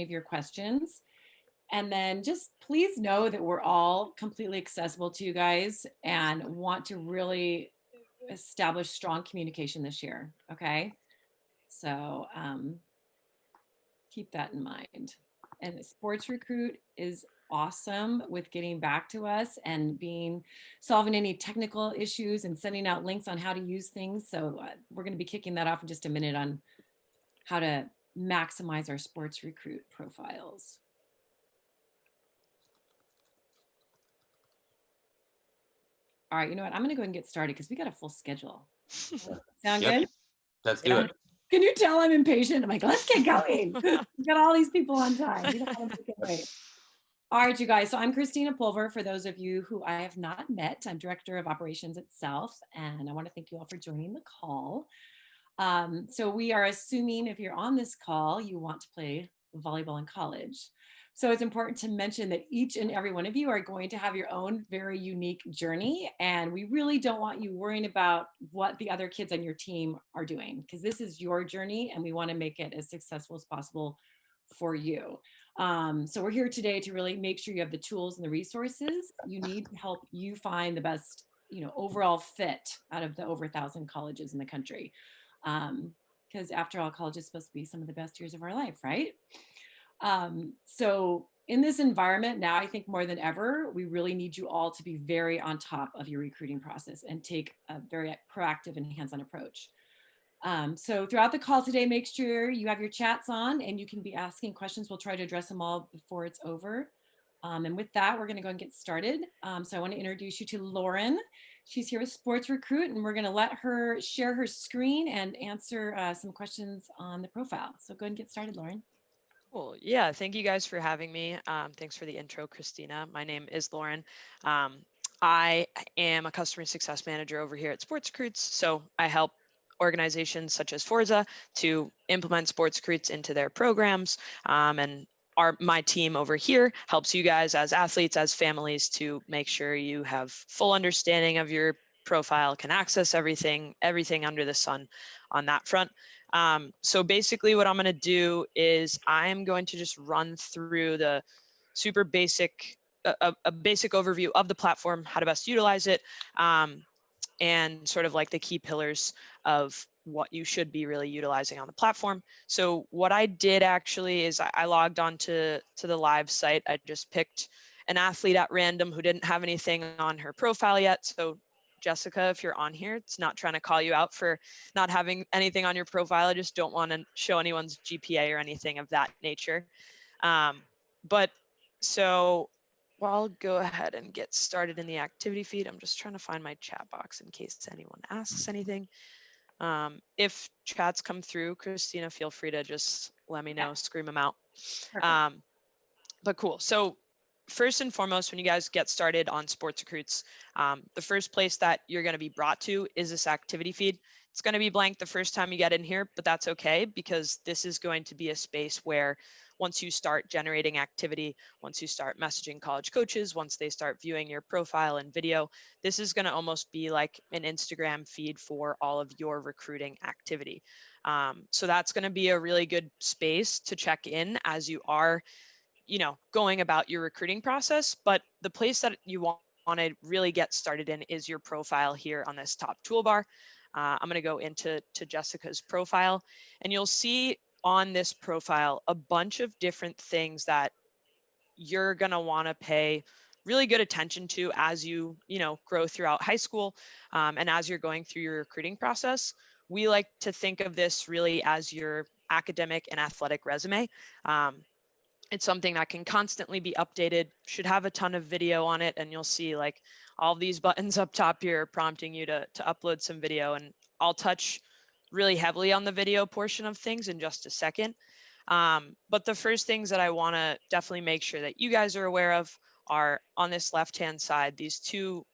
of your questions. And then just please know that we're all completely accessible to you guys and want to really establish strong communication this year. Okay. So keep that in mind. And Sports Recruit is awesome with getting back to us and solving any technical issues and sending out links on how to use things. So we're going to be kicking that off in just a minute on how to maximize our Sports Recruit profiles. All right, you know what? I'm going to go ahead and get started because we got a full schedule. Sound good? Let's do it. Can you tell I'm impatient? I'm like, let's get going. We got all these people on time. We don't want to make it wait. All right, you guys. So I'm Christina Pulver. For those of you who I have not met, I'm Director of Operations at Self, and I want to thank you all for joining the call. So we are assuming if you're on this call, you want to play volleyball in college. So it's important to mention that each and every one of you are going to have your own very unique journey. And we really don't want you worrying about what the other kids on your team are doing, because this is your journey and we want to make it as successful as possible for you. So we're here today to really make sure you have the tools and the resources you need to help you find the best, overall fit out of the over 1,000 colleges in the country. Because after all, college is supposed to be some of the best years of our life, right? So in this environment now, I think more than ever, we really need you all to be very on top of your recruiting process and take a very proactive and hands-on approach. So throughout the call today, make sure you have your chats on and you can be asking questions. We'll try to address them all before it's over. And with that, we're going to go and get started. So I want to introduce you to Lauren. She's here with Sports Recruit, and we're going to let her share her screen and answer some questions on the profile. So go ahead and get started, Lauren. Cool. Yeah, thank you guys for having me. Thanks for the intro, Christina. My name is Lauren. I am a customer success manager over here at Sports Recruits. So I help organizations such as Forza to implement Sports Recruits into their programs. And my team over here helps you guys as athletes, as families, to make sure you have full understanding of your profile, can access everything under the sun on that front. So basically what I'm going to do is I am going to just run through the super basic, a basic overview of the platform, how to best utilize it, and sort of like the key pillars of what you should be really utilizing on the platform. So what I did actually is I logged on to the live site. I just picked an athlete at random who didn't have anything on her profile yet. So Jessica, if you're on here, it's not trying to call you out for not having anything on your profile. I just don't want to show anyone's GPA or anything of that nature. But so I'll go ahead and get started in the activity feed. I'm just trying to find my chat box in case anyone asks anything. If chats come through, Christina, feel free to just let me know, scream them out. But cool. So first and foremost, when you guys get started on Sports Recruits, the first place that you're going to be brought to is this activity feed. It's going to be blank the first time you get in here, but that's okay because this is going to be a space where once you start generating activity, once you start messaging college coaches, once they start viewing your profile and video, this is going to almost be like an Instagram feed for all of your recruiting activity. So that's going to be a really good space to check in as you are going about your recruiting process. But the place that you want to really get started in is your profile here on this top toolbar. I'm going to go into Jessica's profile, and you'll see on this profile a bunch of different things that you're going to want to pay really good attention to as you grow throughout high school, and as you're going through your recruiting process. We like to think of this really as your academic and athletic resume. It's something that can constantly be updated, should have a ton of video on it, and you'll see like all these buttons up top here prompting you to upload some video, and I'll touch really heavily on the video portion of things in just a second. But the first things that I want to definitely make sure that you guys are aware of are on this left-hand side, these two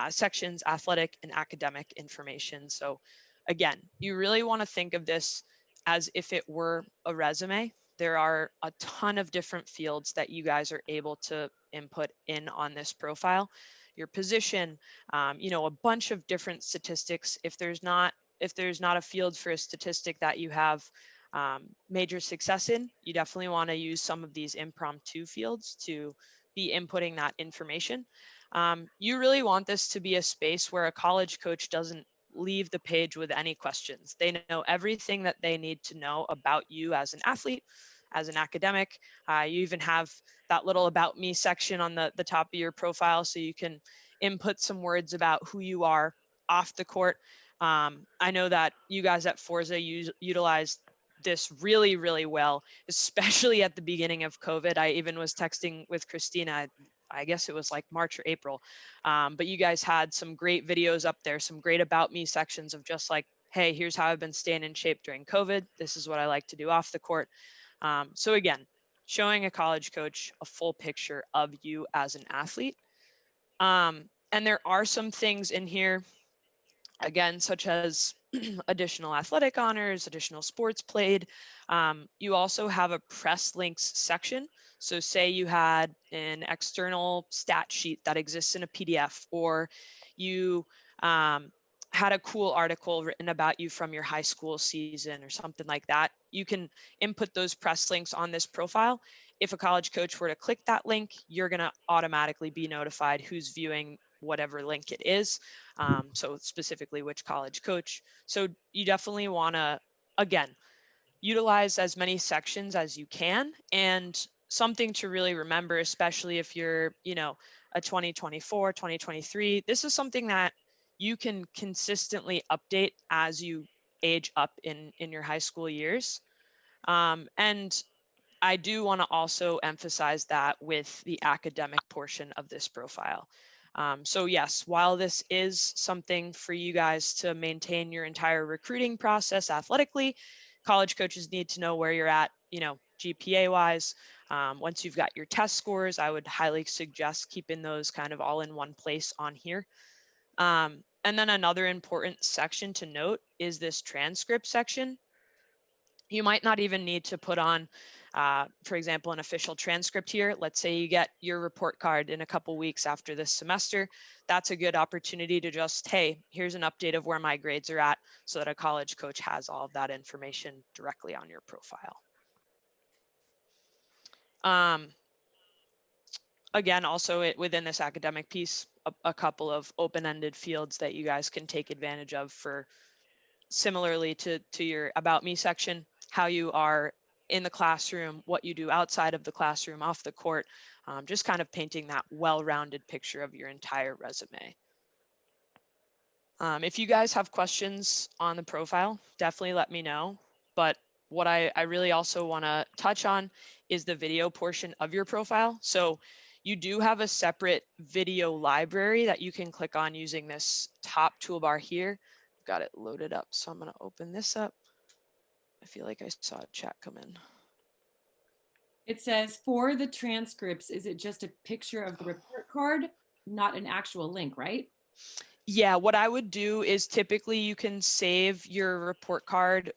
sections, athletic and academic information. So again, you really want to think of this as if it were a resume. There are a ton of different fields that you guys are able to input in on this profile. Your position, a bunch of different statistics. If there's not a field for a statistic that you have major success in, you definitely want to use some of these impromptu fields to be inputting that information. You really want this to be a space where a college coach doesn't leave the page with any questions. They know everything that they need to know about you as an athlete, as an academic. You even have that little about me section on the top of your profile, so you can input some words about who you are off the court. I know that you guys at Forza utilized this really, really well, especially at the beginning of COVID. I even was texting with Christina, I guess it was like March or April. But you guys had some great videos up there, some great about me sections of just like, hey, here's how I've been staying in shape during COVID. This is what I like to do off the court. So again, showing a college coach a full picture of you as an athlete. And there are some things in here, again, such as additional athletic honors, additional sports played. You also have a press links section. So say you had an external stat sheet that exists in a PDF, or you had a cool article written about you from your high school season or something like that. You can input those press links on this profile. If a college coach were to click that link, you're going to automatically be notified who's viewing whatever link it is. So specifically which college coach. So you definitely want to, again, utilize as many sections as you can. And something to really remember, especially if you're, a 2024, 2023, this is something that you can consistently update as you age up in your high school years. And I do want to also emphasize that with the academic portion of this profile. So yes, while this is something for you guys to maintain your entire recruiting process athletically, college coaches need to know where you're at, GPA wise. Once you've got your test scores, I would highly suggest keeping those kind of all in one place on here. And then another important section to note is this transcript section. You might not even need to put on, for example, an official transcript here. Let's say you get your report card in a couple weeks after this semester. That's a good opportunity to just, hey, here's an update of where my grades are at, so that a college coach has all of that information directly on your profile. Again, also within this academic piece, a couple of open-ended fields that you guys can take advantage of for, similarly to your about me section, how you are in the classroom, what you do outside of the classroom, off the court, just kind of painting that well-rounded picture of your entire resume. If you guys have questions on the profile, definitely let me know. But what I really also want to touch on is the video portion of your profile. So you do have a separate video library that you can click on using this top toolbar here. I've got it loaded up, so I'm going to open this up. I feel like I saw a chat come in. It says for the transcripts, is it just a picture of the report card, not an actual link, right? Yeah, what I would do is typically you can save your report card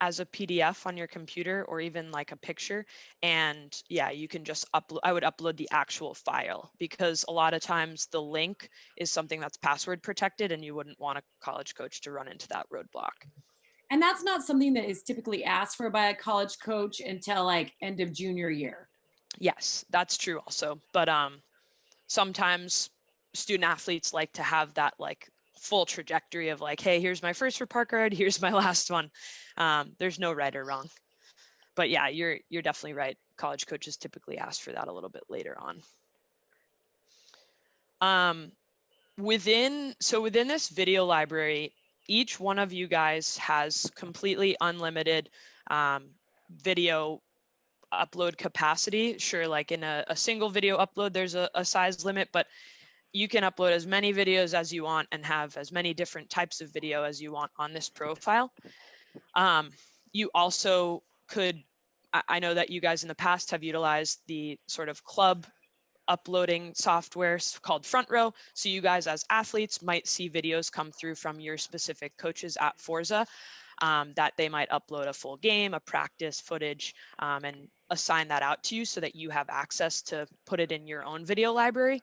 as a PDF on your computer, or even like a picture. And yeah, you can just upload, I would upload the actual file, because a lot of times the link is something that's password protected and you wouldn't want a college coach to run into that roadblock. And that's not something that is typically asked for by a college coach until like end of junior year. Yes, that's true also. But sometimes student athletes like to have that like full trajectory of like, hey, here's my first report card, here's my last one. There's no right or wrong. But yeah, you're definitely right. College coaches typically ask for that a little bit later on. Within this video library, each one of you guys has completely unlimited video upload capacity. Sure, like in a single video upload, there's a size limit, but you can upload as many videos as you want and have as many different types of video as you want on this profile. You also could, I know that you guys in the past have utilized the sort of club uploading software called Front Row. So you guys as athletes might see videos come through from your specific coaches at Forza, that they might upload a full game, a practice footage, and assign that out to you so that you have access to put it in your own video library.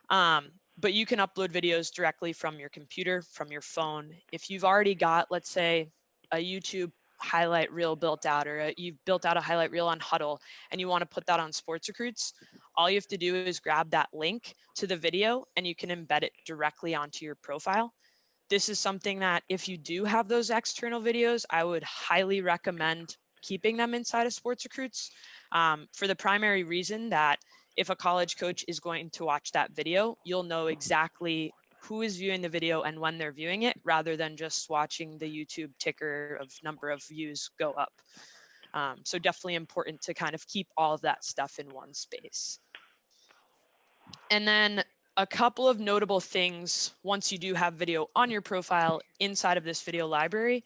But you can upload videos directly from your computer, from your phone. If you've already got, let's say, a YouTube highlight reel built out, or you've built out a highlight reel on Huddle and you want to put that on Sports Recruits, all you have to do is grab that link to the video and you can embed it directly onto your profile. This is something that if you do have those external videos, I would highly recommend keeping them inside of Sports Recruits, for the primary reason that if a college coach is going to watch that video, you'll know exactly who is viewing the video and when they're viewing it, rather than just watching the YouTube ticker of number of views go up. So definitely important to kind of keep all of that stuff in one space. And then a couple of notable things once you do have video on your profile inside of this video library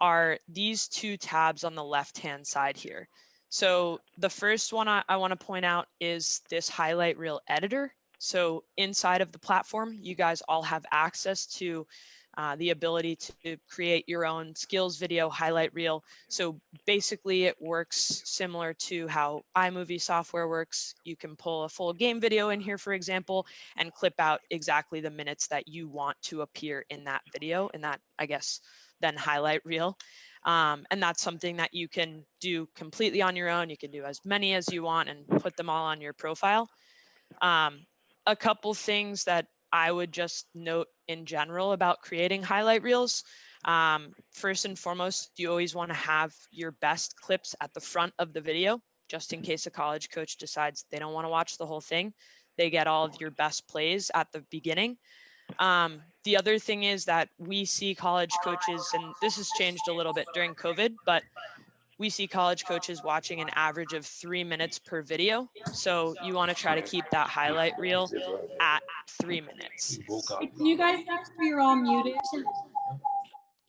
are these two tabs on the left-hand side here. So the first one I want to point out is this highlight reel editor. So inside of the platform, you guys all have access to the ability to create your own skills video highlight reel. So basically it works similar to how iMovie software works. You can pull a full game video in here, for example, and clip out exactly the minutes that you want to appear in that video, in that, I guess, then highlight reel. And that's something that you can do completely on your own. You can do as many as you want and put them all on your profile. A couple things that I would just note in general about creating highlight reels. First and foremost, you always want to have your best clips at the front of the video, just in case a college coach decides they don't want to watch the whole thing. They get all of your best plays at the beginning. The other thing is that we see college coaches, and this has changed a little bit during COVID, but we see college coaches watching an average of 3 minutes per video. So you want to try to keep that highlight reel at 3 minutes. Can you guys make sure you're all muted?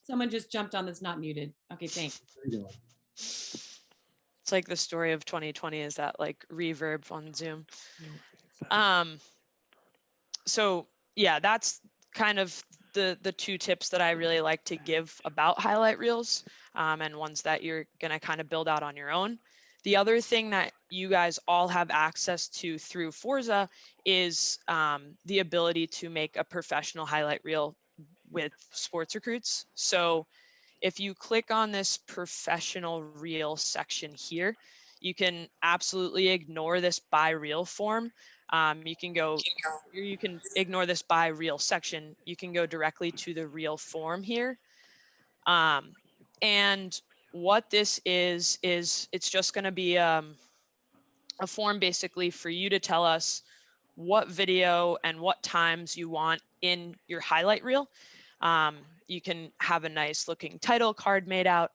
Someone just jumped on that's not muted. Okay, thanks. It's like the story of 2020 is that like reverb on Zoom. So yeah, that's kind of the two tips that I really like to give about highlight reels, and ones that you're going to kind of build out on your own. The other thing that you guys all have access to through Forza is the ability to make a professional highlight reel with Sports Recruits. So if you click on this professional reel section here, you can absolutely ignore this by reel form. You can ignore this by reel section. You can go directly to the reel form here. And what this is it's just going to be a form basically for you to tell us what video and what times you want in your highlight reel. You can have a nice looking title card made out.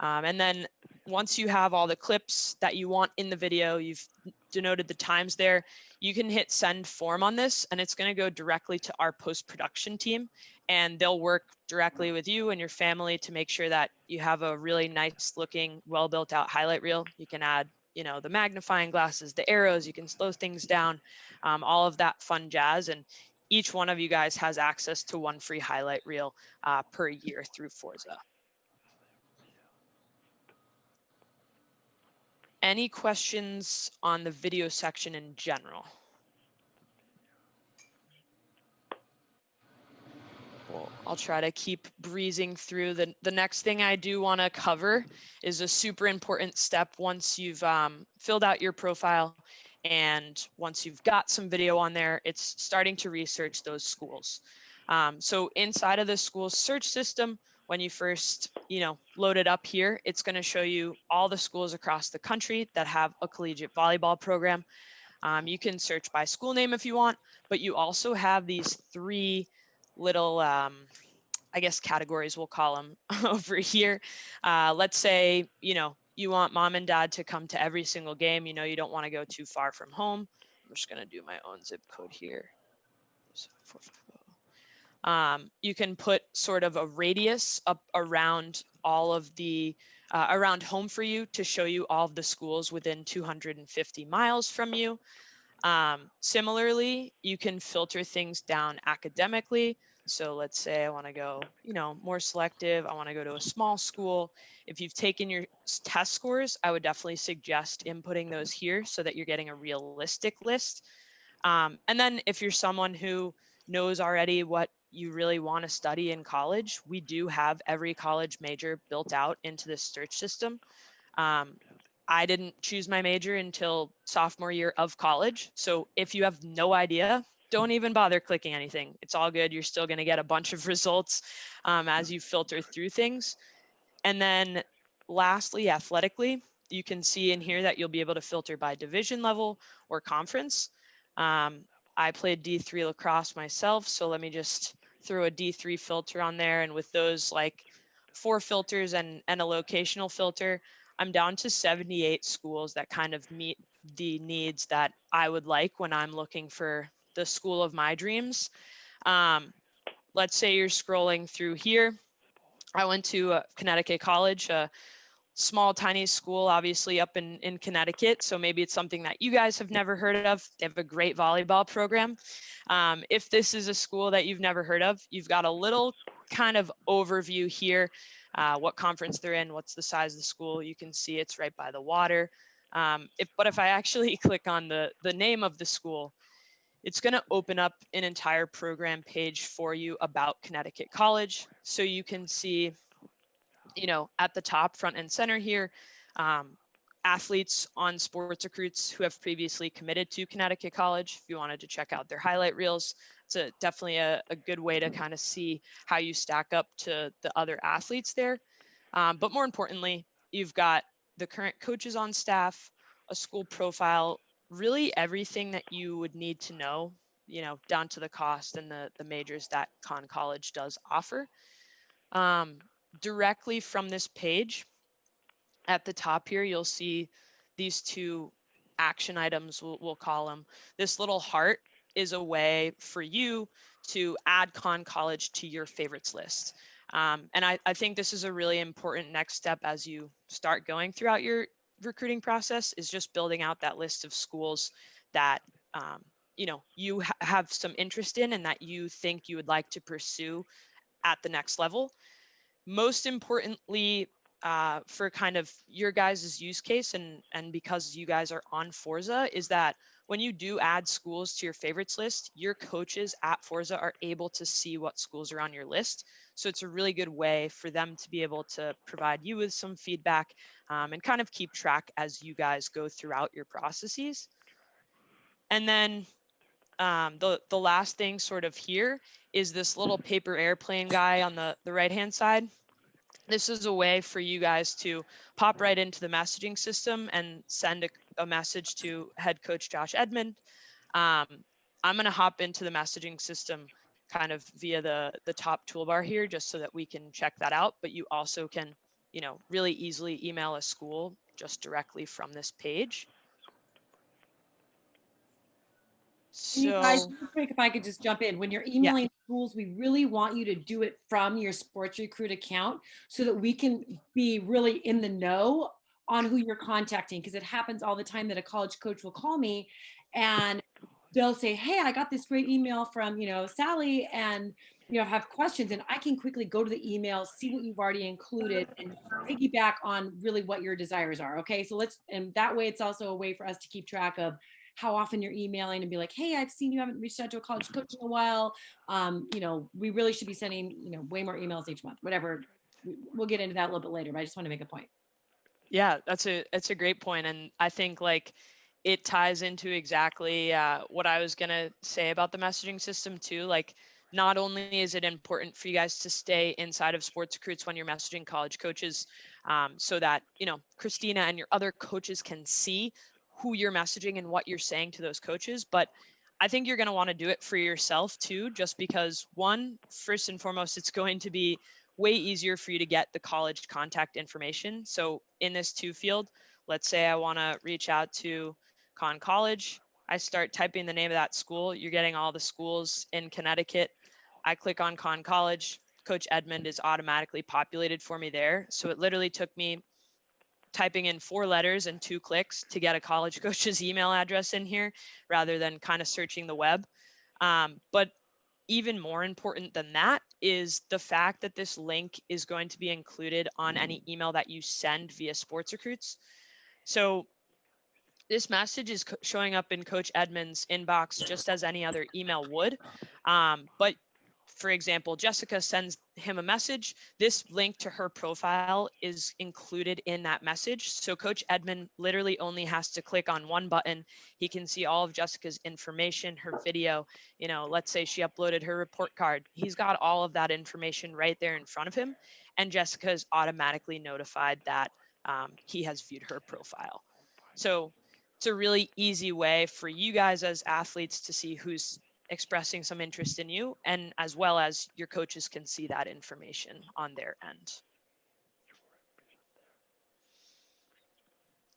And then once you have all the clips that you want in the video, you've denoted the times there, you can hit send form on this and it's going to go directly to our post-production team, and they'll work directly with you and your family to make sure that you have a really nice looking, well built out highlight reel. You can add, the magnifying glasses, the arrows, you can slow things down, all of that fun jazz. And each one of you guys has access to one free highlight reel per year through Forza. Any questions on the video section in general? Well, I'll try to keep breezing through. The next thing I do want to cover is a super important step once you've filled out your profile and once you've got some video on there, it's starting to research those schools. So inside of the school search system, when you first, load it up here, it's going to show you all the schools across the country that have a collegiate volleyball program. You can search by school name if you want, but you also have these three little, I guess, categories, we'll call them over here. Let's say, you want mom and dad to come to every single game. You don't want to go too far from home. I'm just going to do my own zip code here. You can put sort of a radius up around all of the around home for you to show you all of the schools within 250 miles from you. Similarly, you can filter things down academically. So let's say I want to go, more selective. I want to go to a small school. If you've taken your test scores, I would definitely suggest inputting those here so that you're getting a realistic list. And then if you're someone who knows already what you really want to study in college, we do have every college major built out into this search system. I didn't choose my major until sophomore year of college. So if you have no idea, don't even bother clicking anything. It's all good. You're still going to get a bunch of results as you filter through things. And then lastly, athletically, you can see in here that you'll be able to filter by division level or conference. I played D3 lacrosse myself, so let me just throw a D3 filter on there. And with those like 4 filters and a locational filter, I'm down to 78 schools that kind of meet the needs that I would like when I'm looking for the school of my dreams. Let's say you're scrolling through here. I went to Connecticut College, a small, tiny school, obviously up in Connecticut. So maybe it's something that you guys have never heard of. They have a great volleyball program. If this is a school that you've never heard of, you've got a little kind of overview here, what conference they're in, what's the size of the school. You can see it's right by the water. But if I actually click on the name of the school, it's going to open up an entire program page for you about Connecticut College. So you can see, at the top, front and center here, athletes on Sports Recruits who have previously committed to Connecticut College. If you wanted to check out their highlight reels, it's definitely a good way to kind of see how you stack up to the other athletes there. But more importantly, you've got the current coaches on staff, a school profile, really everything that you would need to know, down to the cost and the majors that Conn College does offer. Directly from this page, at the top here, you'll see these 2 action items, we'll call them. This little heart is a way for you to add Conn College to your favorites list. And I think this is a really important next step as you start going throughout your recruiting process, is just building out that list of schools that you have some interest in and that you think you would like to pursue at the next level. Most importantly, for kind of your guys' use case and because you guys are on Forza, is that when you do add schools to your favorites list, your coaches at Forza are able to see what schools are on your list. So it's a really good way for them to be able to provide you with some feedback and kind of keep track as you guys go throughout your processes. And then the last thing sort of here is this little paper airplane guy on the right-hand side. This is a way for you guys to pop right into the messaging system and send a message to head coach Josh Edmond. I'm going to hop into the messaging system kind of via the top toolbar here, just so that we can check that out. But you also can, really easily email a school just directly from this page. You guys, So, real quick, if I could just jump in, when you're yeah, emailing schools, we really want you to do it from your Sports Recruit account so that we can be really in the know on who you're contacting. Because it happens all the time that a college coach will call me and they'll say, hey, I got this great email from, Sally, and, have questions. And I can quickly go to the email, see what you've already included, and piggyback on really what your desires are. Okay. So and that way it's also a way for us to keep track of how often you're emailing and be like, hey, I've seen you haven't reached out to a college coach in a while. We really should be sending, way more emails each month, whatever. We'll get into that a little bit later, but I just want to make a point. Yeah, that's a great point. And I think like it ties into exactly what I was going to say about the messaging system too. Like, not only is it important for you guys to stay inside of Sports Recruits when you're messaging college coaches, so that, Christina and your other coaches can see who you're messaging and what you're saying to those coaches, but I think you're going to want to do it for yourself too, just because, one, first and foremost, it's going to be way easier for you to get the college contact information. So in this to field, let's say I want to reach out to Conn College. I start typing the name of that school. You're getting all the schools in Connecticut. I click on Conn College. Coach Edmond is automatically populated for me there. So it literally took me typing in 4 letters and 2 clicks to get a college coach's email address in here, rather than kind of searching the web. But even more important than that is the fact that this link is going to be included on any email that you send via Sports Recruits. So this message is showing up in Coach Edmond's inbox just as any other email would. But for example, Jessica sends him a message. This link to her profile is included in that message. So Coach Edmond literally only has to click on one button. He can see all of Jessica's information, her video. You know, let's say she uploaded her report card. He's got all of that information right there in front of him. And Jessica is automatically notified that he has viewed her profile. So it's a really easy way for you guys as athletes to see who's expressing some interest in you, and as well as your coaches can see that information on their end.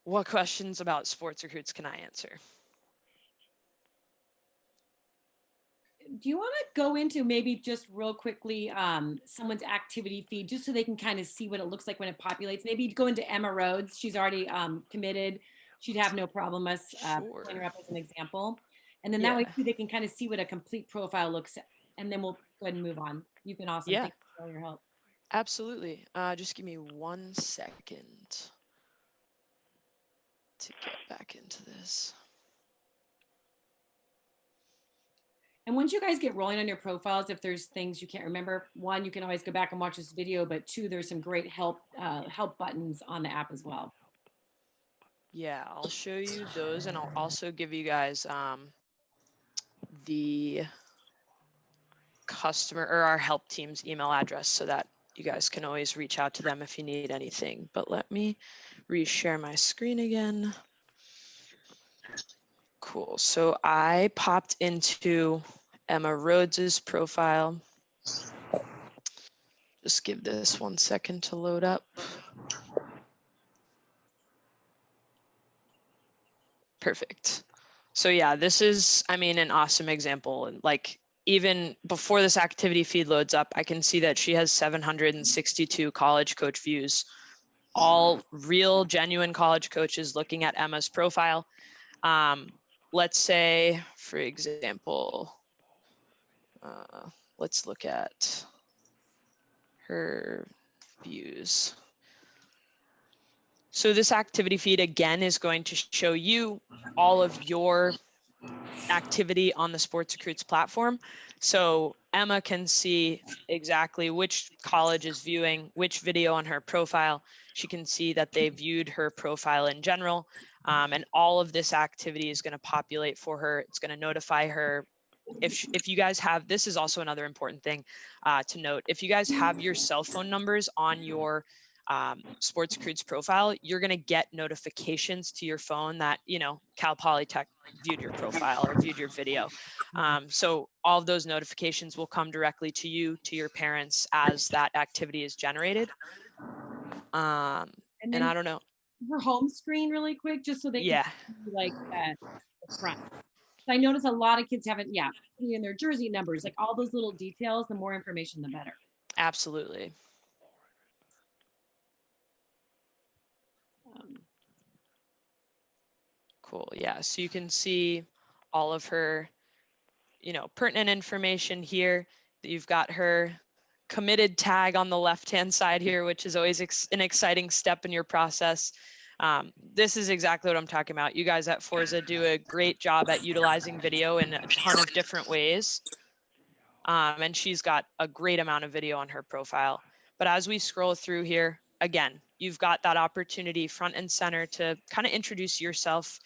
What questions about Sports Recruits can I answer? Do you want to go into maybe just real quickly someone's activity feed, just so they can kind of see what it looks like when it populates? Maybe go into Emma Rhodes. She's already committed. She'd have no problem us pulling her up as an example. And then that way too, they can kind of see what a complete profile looks like. And then we'll go ahead and move on. You've been awesome. Thank you for all your help. Absolutely. Just give me 1 second to get back into this. And once you guys get rolling on your profiles, if there's things you can't remember, one, you can always go back and watch this video, but two, there's some great help buttons on the app as well. Yeah, I'll show you those, and I'll also give you guys the customer or our help team's email address so that you guys can always reach out to them if you need anything. But let me reshare my screen again. Cool. So I popped into Emma Rhodes's profile. Just give this 1 second to load up. Perfect. So yeah, this is, I mean, an awesome example. And like, even before this activity feed loads up, I can see that she has 762 college coach views, all real, genuine college coaches looking at Emma's profile. Let's say, for example, let's look at her views. So this activity feed again is going to show you all of your activity on the Sports Recruits platform. So Emma can see exactly which college is viewing which video on her profile. She can see that they viewed her profile in general. And all of this activity is going to populate for her. It's going to notify her. If you guys have, this is also another important thing to note. If you guys have your cell phone numbers on your Sports Recruits profile, you're going to get notifications to your phone that, you know, Cal Polytech viewed your profile or viewed your video. So all of those notifications will come directly to you, to your parents, as that activity is generated. And I don't know. Her home screen really quick, just so they can see like the front. So I notice a lot of kids haven't, in their jersey numbers, like all those little details, the more information, the better. Absolutely. Cool. Yeah. So you can see all of her, you know, pertinent information here. You've got her committed tag on the left-hand side here, which is always an exciting step in your process. This is exactly what I'm talking about. You guys at Forza do a great job at utilizing video in a ton of different ways. And she's got a great amount of video on her profile. But as we scroll through here, again, you've got that opportunity front and center to kind of introduce yourself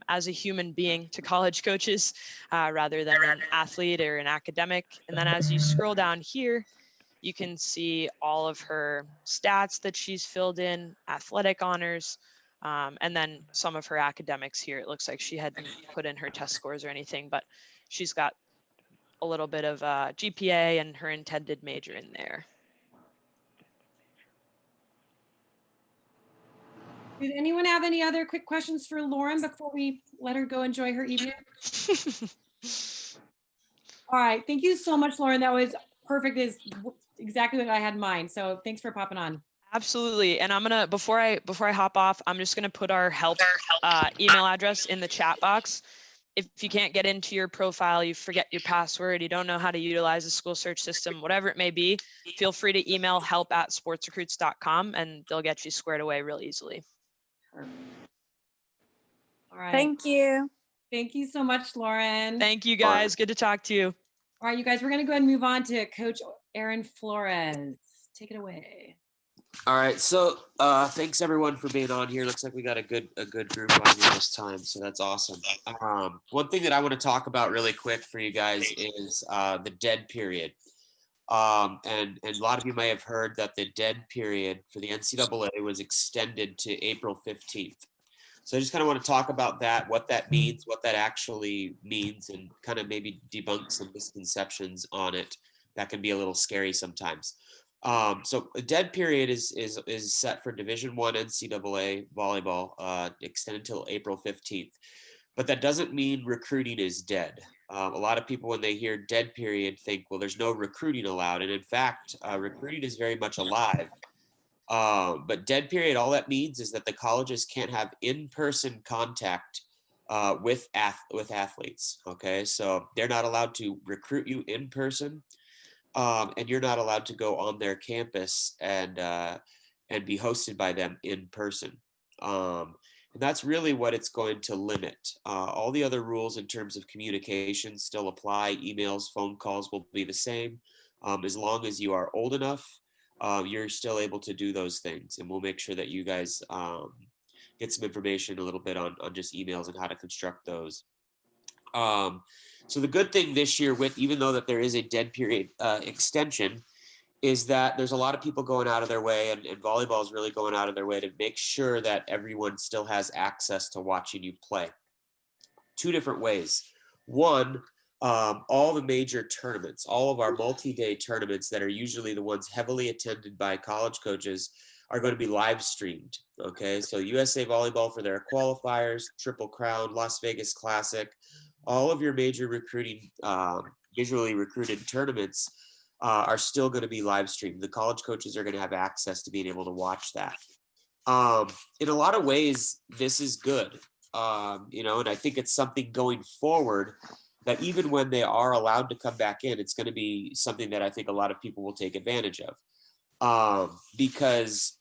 as a human being to college coaches rather than an athlete or an academic. And then as you scroll down here, you can see all of her stats that she's filled in, athletic honors, and then some of her academics here. It looks like she hadn't put in her test scores or anything, but she's got a little bit of GPA and her intended major in there. Did anyone have any other quick questions for Lauren before we let her go enjoy her evening? All right, thank you so much, Lauren. That was perfect. Is exactly what I had in mind. So thanks for popping on. Absolutely. And I'm gonna, before I hop off, I'm just gonna put our help email address in the chat box. If you can't get into your profile, you forget your password, you don't know how to utilize the school search system, whatever it may be, feel free to email help@sportsrecruits.com and they'll get you squared away real easily. Perfect. All right. Thank you. Thank you so much, Lauren. Thank you guys. Good to talk to you. All right, you guys, we're going to go ahead and move on to Coach Aaron Flores. Take it away. All right, so thanks everyone for being on here. Looks like we got a good group on here this time, so that's awesome. One thing that I want to talk about really quick for you guys is the dead period. And a lot of you may have heard that the dead period for the NCAA was extended to April 15th. So I just kind of want to talk about that, what that means, what that actually means, and kind of maybe debunk some misconceptions on it that can be a little scary sometimes. So a dead period is set for Division I NCAA volleyball, extended until April 15th. But that doesn't mean recruiting is dead. A lot of people, when they hear dead period, think, well, there's no recruiting allowed. And in fact, recruiting is very much alive. But dead period, all that means is that the colleges can't have in-person contact with athletes. Okay, so they're not allowed to recruit you in person, and you're not allowed to go on their campus and be hosted by them in person. And that's really what it's going to limit. All the other rules in terms of communication still apply. Emails, phone calls will be the same. As long as you are old enough, you're still able to do those things. And we'll make sure that you guys get some information a little bit on just emails and how to construct those. So the good thing this year, with even though that there is a dead period extension, is that there's a lot of people going out of their way, and volleyball is really going out of their way to make sure that everyone still has access to watching you play. Two different ways. One, all the major tournaments, all of our multi-day tournaments that are usually the ones heavily attended by college coaches are going to be live streamed. Okay, so USA Volleyball for their qualifiers, Triple Crown, Las Vegas Classic, all of your major recruiting, visually recruited tournaments are still going to be live streamed. The college coaches are going to have access to being able to watch that. In a lot of ways, this is good, and I think it's something going forward that even when they are allowed to come back in, it's going to be something that I think a lot of people will take advantage of, because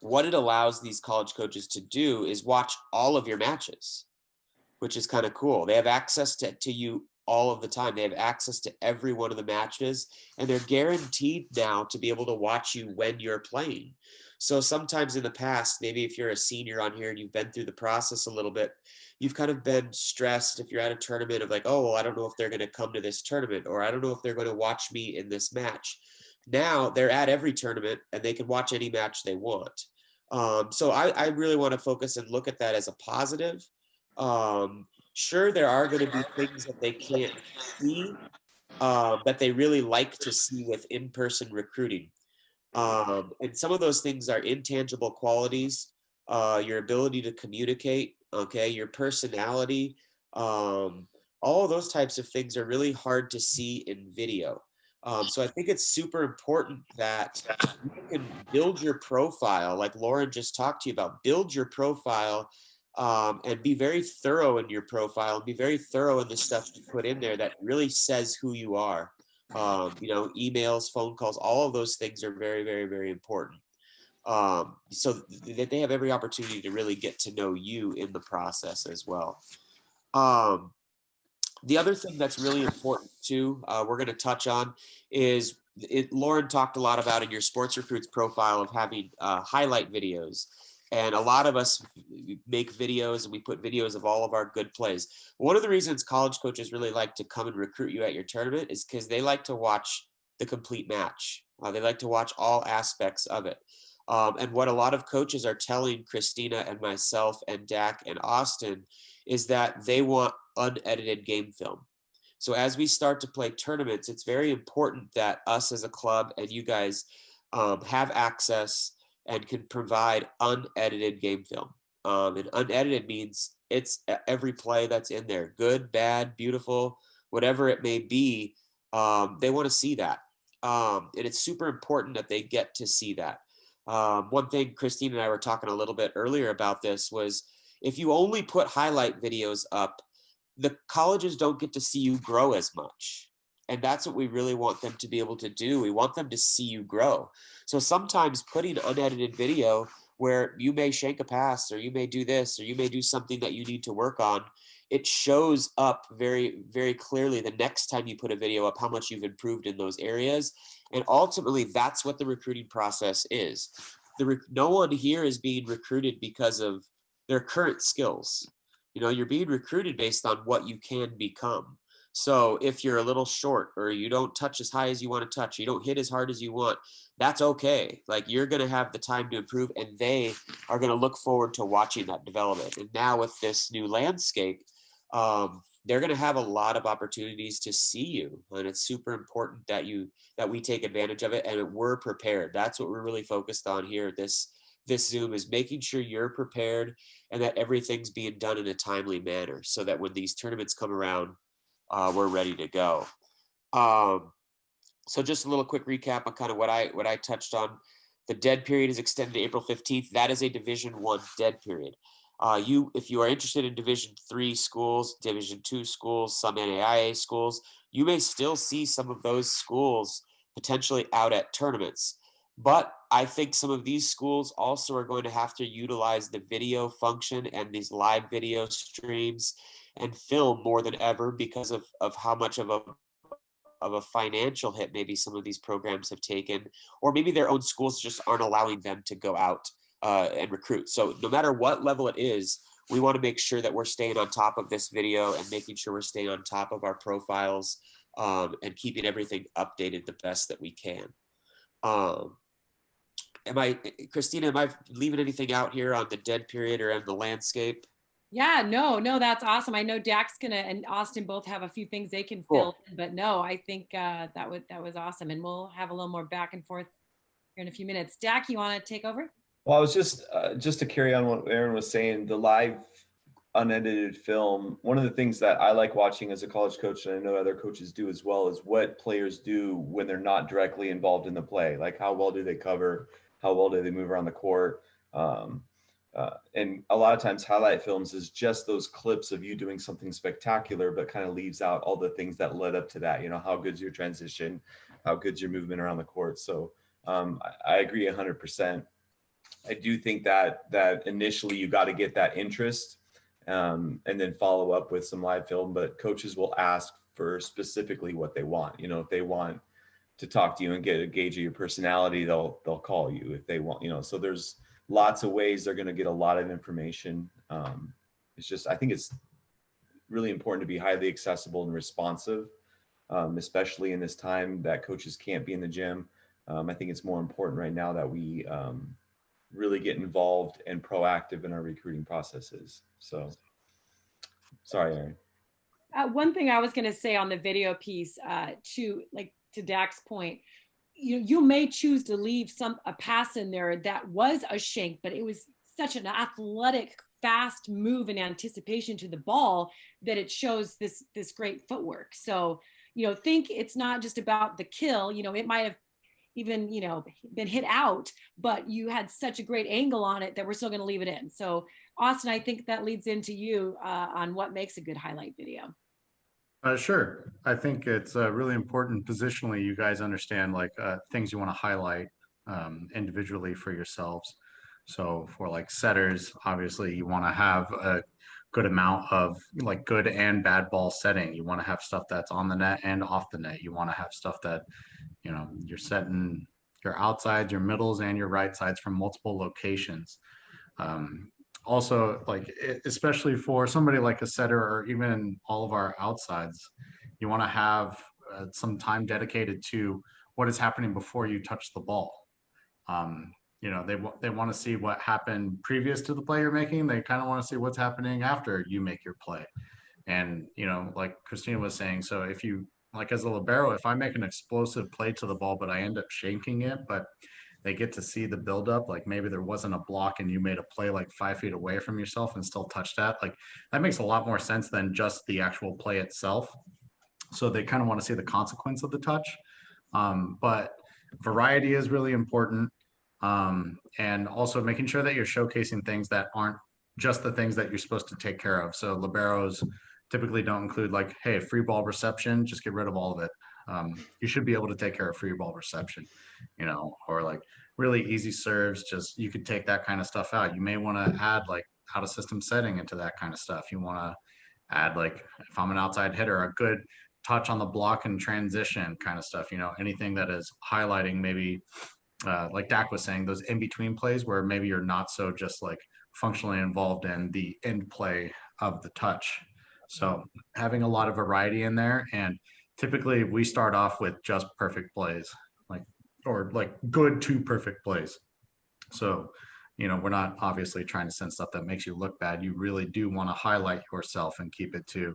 what it allows these college coaches to do is watch all of your matches, which is kind of cool. They have access to you all of the time. They have access to every one of the matches, and they're guaranteed now to be able to watch you when you're playing. So sometimes in the past, maybe if you're a senior on here and you've been through the process a little bit, you've kind of been stressed if you're at a tournament of like, oh, well, I don't know if they're going to come to this tournament, or I don't know if they're going to watch me in this match. Now they're at every tournament and they can watch any match they want. So I really want to focus and look at that as a positive. Sure, there are going to be things that they can't see, that they really like to see with in-person recruiting. And some of those things are intangible qualities, your ability to communicate, okay, your personality, all of those types of things are really hard to see in video. So I think it's super important that you can build your profile, like Lauren just talked to you about, build your profile, and be very thorough in your profile, and be very thorough in the stuff you put in there that really says who you are. Emails, phone calls, all of those things are very, very, very important. So that they have every opportunity to really get to know you in the process as well. The other thing that's really important too, we're going to touch on is Lauren talked a lot about in your sports recruits profile of having highlight videos. And a lot of us make videos and we put videos of all of our good plays. One of the reasons college coaches really like to come and recruit you at your tournament is because they like to watch the complete match. They like to watch all aspects of it. And what a lot of coaches are telling Christina and myself and Dak and Austin is that they want unedited game film. So as we start to play tournaments, it's very important that us as a club and you guys have access and can provide unedited game film. And unedited means it's every play that's in there, good, bad, beautiful, whatever it may be. They want to see that. And it's super important that they get to see that. One thing Christine and I were talking a little bit earlier about this was if you only put highlight videos up, the colleges don't get to see you grow as much. And that's what we really want them to be able to do. We want them to see you grow. So sometimes putting unedited video where you may shank a pass, or you may do this, or you may do something that you need to work on. It shows up very, very clearly the next time you put a video up how much you've improved in those areas. And ultimately, that's what the recruiting process is. No one here is being recruited because of their current skills. You know, you're being recruited based on what you can become. So if you're a little short, or you don't touch as high as you want to touch, you don't hit as hard as you want, that's okay. Like, you're going to have the time to improve, and they are going to look forward to watching that development. And now with this new landscape, they're going to have a lot of opportunities to see you, and it's super important that we take advantage of it, and we're prepared. That's what we're really focused on here. This Zoom is making sure you're prepared, and that everything's being done in a timely manner, so that when these tournaments come around, we're ready to go. So just a little quick recap on kind of what I touched on. The dead period is extended to April 15th. That is a Division I dead period. If you are interested in Division III schools, Division II schools, some NAIA schools, you may still see some of those schools potentially out at tournaments. But I think some of these schools also are going to have to utilize the video function and these live video streams and film more than ever, because of how much of a financial hit maybe some of these programs have taken, or maybe their own schools just aren't allowing them to go out and recruit. So no matter what level it is, we want to make sure that we're staying on top of this video and making sure we're staying on top of our profiles, and keeping everything updated the best that we can. Christina, am I leaving anything out here on the dead period or on the landscape? Yeah, no, that's awesome. I know Dax and Austin both have a few things they can fill in, but no, I think that was awesome. And we'll have a little more back and forth here in a few minutes. Dak, you want to take over? Well, I was just to carry on what Aaron was saying, the live unedited film. One of the things that I like watching as a college coach, and I know other coaches do as well, is what players do when they're not directly involved in the play. Like, how well do they cover? How well do they move around the court? And a lot of times highlight films is just those clips of you doing something spectacular, but kind of leaves out all the things that led up to that. You know, how good's your transition? How good's your movement around the court? So I agree 100%. I do think that initially you got to get that interest, and then follow up with some live film, but coaches will ask for specifically what they want. You know, if they want to talk to you and get a gauge of your personality, they'll call you. If they want, you know, so there's lots of ways they're going to get a lot of information. It's just, I think it's really important to be highly accessible and responsive, especially in this time that coaches can't be in the gym. I think it's more important right now that we really get involved and proactive in our recruiting processes. So, sorry, Aaron. One thing I was going to say on the video piece, to Dak's point, you may choose to leave a pass in there that was a shank, but it was such an athletic, fast move in anticipation to the ball that it shows this great footwork. So, think it's not just about the kill. It might have even, been hit out, but you had such a great angle on it that we're still going to leave it in. So, Austin, I think that leads into you on what makes a good highlight video. Sure. I think it's really important positionally. You guys understand things you want to highlight individually for yourselves. So for setters, obviously you want to have a good amount of good and bad ball setting. You want to have stuff that's on the net and off the net. You want to have stuff that, you're setting your outsides, your middles, and your right sides from multiple locations. Also, especially for somebody like a setter or even all of our outsides, you want to have some time dedicated to what is happening before you touch the ball. They want to see what happened previous to the play you're making. They kind of want to see what's happening after you make your play. And, like Christina was saying, so if you, as a libero, if I make an explosive play to the ball, but I end up shanking it, but they get to see the buildup, maybe there wasn't a block and you made a play 5 feet away from yourself and still touched that. That makes a lot more sense than just the actual play itself. So they kind of want to see the consequence of the touch. But variety is really important. And also making sure that you're showcasing things that aren't just the things that you're supposed to take care of. So liberos typically don't include hey, free ball reception, just get rid of all of it. You should be able to take care of free ball reception, or really easy serves, just you could take that kind of stuff out. You may want to add like out of system setting into that kind of stuff. You want to add like, if I'm an outside hitter, a good touch on the block and transition kind of stuff, anything that is highlighting maybe like Dak was saying, those in between plays where maybe you're not so just like functionally involved in the end play of the touch. So having a lot of variety in there, and typically we start off with just perfect plays, like, or like good to perfect plays. So, we're not obviously trying to send stuff that makes you look bad. You really do want to highlight yourself and keep it to,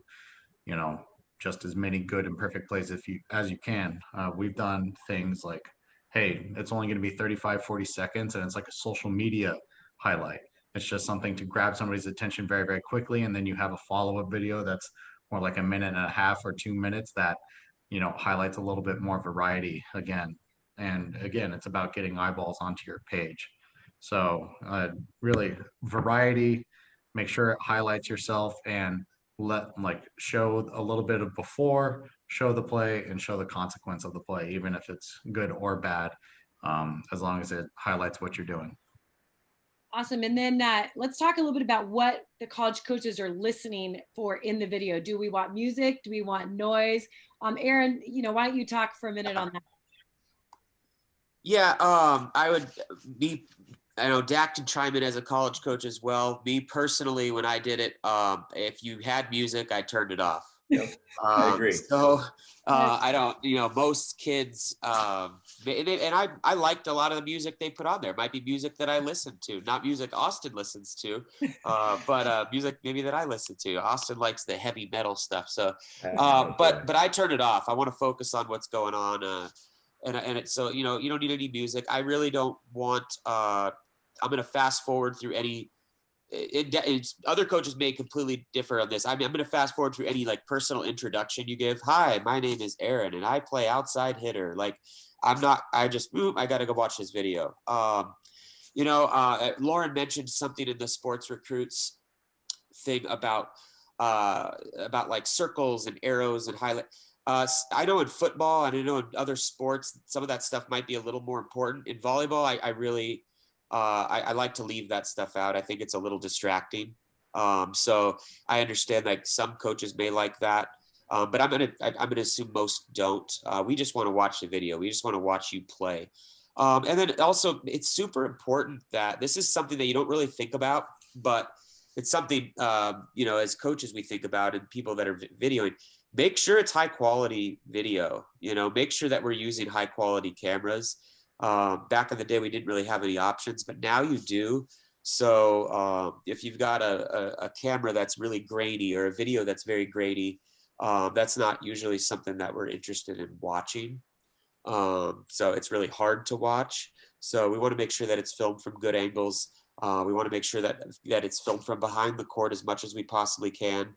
you know, just as many good and perfect plays as you can. We've done things like, hey, it's only going to be 35, 40 seconds, and it's like a social media highlight. It's just something to grab somebody's attention very, very quickly. And then you have a follow-up video that's more like a minute and a half or 2 minutes that, highlights a little bit more variety again. And again, it's about getting eyeballs onto your page. So really variety, make sure it highlights yourself, and show a little bit of before, show the play, and show the consequence of the play, even if it's good or bad, as long as it highlights what you're doing. Awesome. And then let's talk a little bit about what the college coaches are listening for in the video. Do we want music? Do we want noise? Aaron, why don't you talk for a minute on that? Yeah, I know Dak can chime in as a college coach as well. Me personally, when I did it, if you had music, I turned it off. Yep. I agree. So I don't, most kids, and I liked a lot of the music they put on there. It might be music that I listened to, not music Austin listens to, but music maybe that I listen to. Austin likes the heavy metal stuff. So, but I turned it off. I want to focus on what's going on. And it's so, you don't need any music. I really don't want, I'm going to fast forward through any, other coaches may completely differ on this. I'm going to fast forward through any like personal introduction you give. Hi, my name is Aaron and I play outside hitter. Like I got to go watch this video. Lauren mentioned something in the sports recruits thing about like circles and arrows and highlight. I know in football and I know in other sports, some of that stuff might be a little more important. In volleyball, I really, I like to leave that stuff out. I think it's a little distracting. So I understand like some coaches may like that, but I'm gonna assume most don't. We just want to watch the video. We just want to watch you play. And then also, it's super important that this is something that you don't really think about, but it's something as coaches we think about, and people that are videoing. Make sure it's high quality video. Make sure that we're using high quality cameras. Back in the day, we didn't really have any options, but now you do. So if you've got a camera that's really grainy or a video that's very grainy, that's not usually something that we're interested in watching. So it's really hard to watch. So we want to make sure that it's filmed from good angles. We want to make sure that it's filmed from behind the court as much as we possibly can.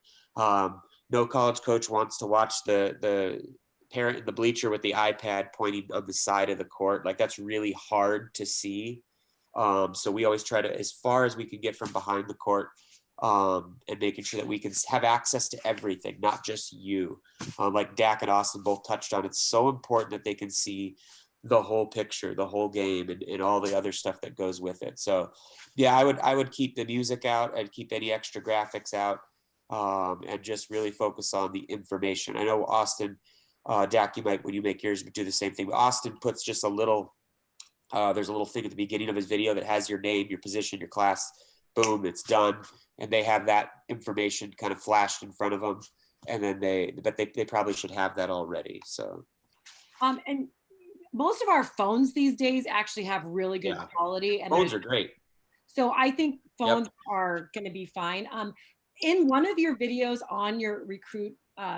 No college coach wants to watch the parent in the bleacher with the iPad pointing on the side of the court. Like that's really hard to see. So we always try to, as far as we can get from behind the court, and making sure that we can have access to everything, not just you. Like Dak and Austin both touched on, it's so important that they can see the whole picture, the whole game, and all the other stuff that goes with it. So yeah, I would keep the music out. I'd keep any extra graphics out. And just really focus on the information. I know Austin, Dak, you might, when you make yours, do the same thing. But Austin puts just a little, there's a little thing at the beginning of his video that has your name, your position, your class, boom, it's done. And they have that information kind of flashed in front of them. And then they probably should have that already. So. And most of our phones these days actually have really good quality. And phones are great. So I think phones are going to be fine. In one of your videos on your recruit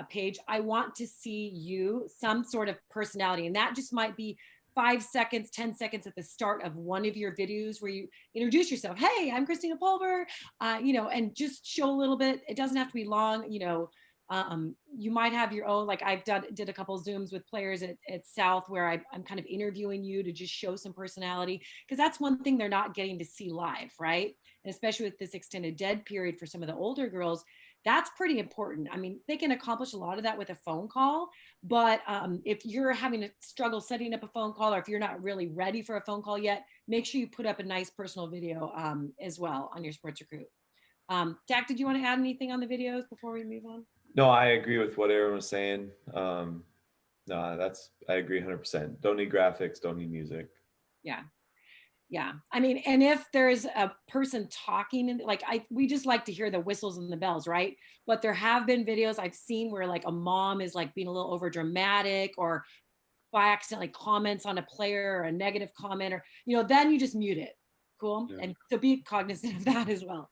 page, I want to see you, some sort of personality. And that just might be 5 seconds, 10 seconds at the start of one of your videos where you introduce yourself. Hey, I'm Christina Pulver, and just show a little bit. It doesn't have to be long, you might have your own, like I've did a couple of Zooms with players at South where I'm kind of interviewing you to just show some personality, because that's one thing they're not getting to see live, right? And especially with this extended dead period for some of the older girls, That's pretty important. I mean, they can accomplish a lot of that with a phone call, but if you're having a struggle setting up a phone call, or if you're not really ready for a phone call yet, make sure you put up a nice personal video as well on your Sports Recruit. Jack, did you want to add anything on the videos before we move on? No, I agree with what Aaron was saying. No, I agree 100%. Don't need graphics, don't need music. Yeah. Yeah. I mean, and if there's a person talking, and like we just like to hear the whistles and the bells, right? But there have been videos I've seen where like a mom is like being a little over dramatic, or by accident like comments on a player, or a negative comment, or then you just mute it. Cool. Yeah. And so be cognizant of that as well.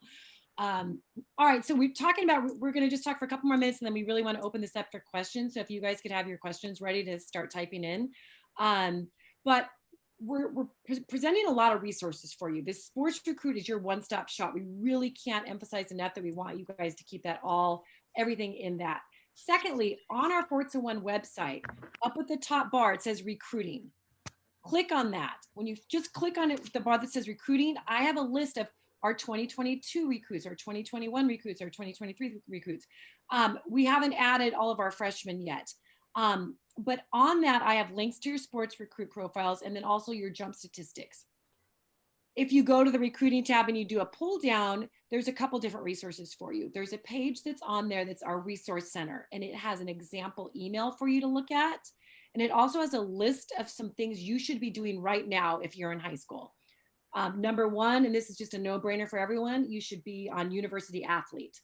All right, so we're going to just talk for a couple more minutes, and then we really want to open this up for questions. So if you guys could have your questions ready to start typing in. But we're presenting a lot of resources for you. This Sports Recruit is your one-stop shop. We really can't emphasize enough that we want you guys to keep that everything in that. Secondly, on our Forza One website, up at the top bar, it says recruiting. Click on that. When you just click on it, the bar that says recruiting, I have a list of our 2022 recruits, our 2021 recruits, our 2023 recruits. We haven't added all of our freshmen yet. But on that, I have links to your Sports Recruit profiles, and then also your jump statistics. If you go to the recruiting tab and you do a pull down, there's a couple different resources for you. There's a page that's on there that's our resource center, and it has an example email for you to look at. And it also has a list of some things you should be doing right now if you're in high school. Number one, and this is just a no-brainer for everyone, you should be on University Athlete.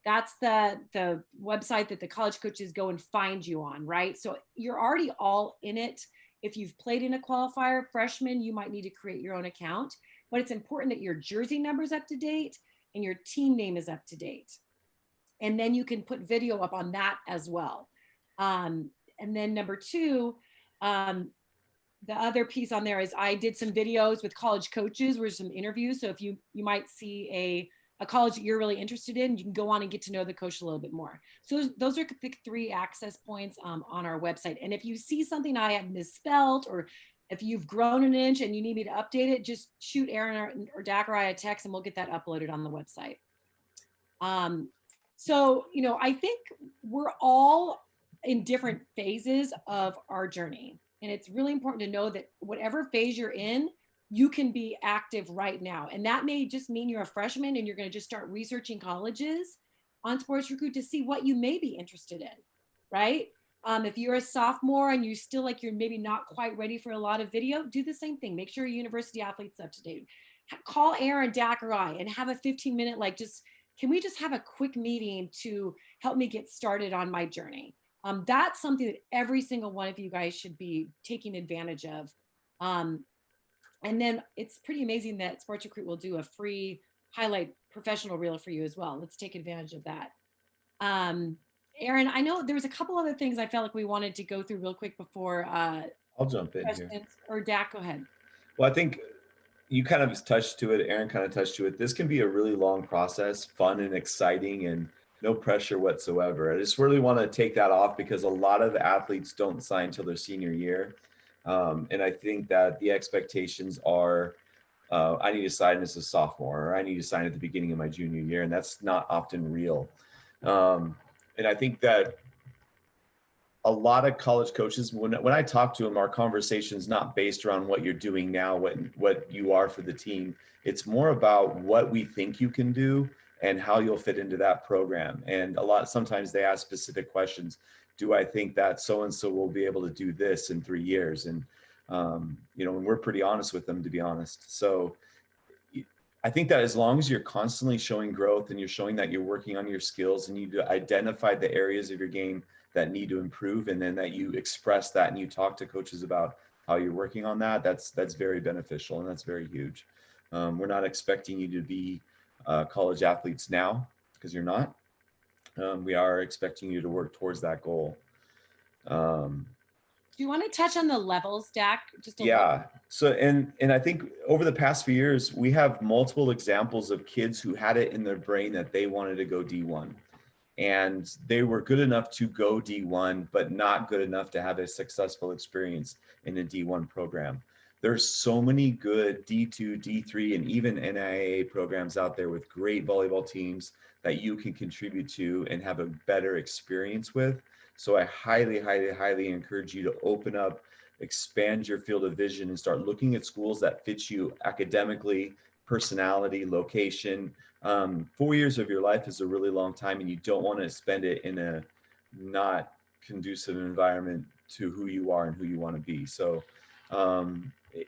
That's the website that the college coaches go and find you on, right? So you're already all in it. If you've played in a qualifier, freshman, you might need to create your own account, but it's important that your jersey number is up to date and your team name is up to date. And then you can put video up on that as well. And then number two, the other piece on there is I did some videos with college coaches, where some interviews. So if you might see a college that you're really interested in, you can go on and get to know the coach a little bit more. So those are the 3 access points on our website. And if you see something I have misspelled, or if you've grown an inch and you need me to update it, just shoot Aaron or Dak or I a text, and we'll get that uploaded on the website. So, I think we're all in different phases of our journey. And it's really important to know that whatever phase you're in, you can be active right now. And that may just mean you're a freshman and you're going to just start researching colleges on Sports Recruit to see what you may be interested in, right? If you're a sophomore and you still you're maybe not quite ready for a lot of video, do the same thing. Make sure your University Athlete's up to date. Call Aaron, Dak, or I and have a 15-minute, can we just have a quick meeting to help me get started on my journey? That's something that every single one of you guys should be taking advantage of. And then it's pretty amazing that Sports Recruit will do a free highlight professional reel for you as well. Let's take advantage of that. Aaron, I know there was a couple other things I felt like we wanted to go through real quick before I'll jump in questions. here. Or Dak, go ahead. Well, I think you kind of touched to it. Aaron kind of touched to it. This can be a really long process, fun and exciting, and no pressure whatsoever. I just really want to take that off, because a lot of athletes don't sign till their senior year. And I think that the expectations are, I need to sign as a sophomore, or I need to sign at the beginning of my junior year. And that's not often real. And I think that a lot of college coaches, when I talk to them, our conversation is not based around what you're doing now, what you are for the team. It's more about what we think you can do and how you'll fit into that program. And sometimes they ask specific questions. Do I think that so-and-so will be able to do this in 3 years? And, and we're pretty honest with them, to be honest. So I think that as long as you're constantly showing growth and you're showing that you're working on your skills and you identify the areas of your game that need to improve, and then that you express that and you talk to coaches about how you're working on that, that's very beneficial, and that's very huge. We're not expecting you to be college athletes now, because you're not. We are expecting you to work towards that goal. Do you want to touch on the levels, Dak? Yeah. So, and I think over the past few years, we have multiple examples of kids who had it in their brain that they wanted to go D1. And they were good enough to go D1, but not good enough to have a successful experience in a D1 program. There's so many good D2, D3, and even NAIA programs out there with great volleyball teams that you can contribute to and have a better experience with. So I highly, highly, highly encourage you to open up, expand your field of vision, and start looking at schools that fit you academically, personality, location. 4 years of your life is a really long time, and you don't want to spend it in a not conducive environment to who you are and who you want to be. So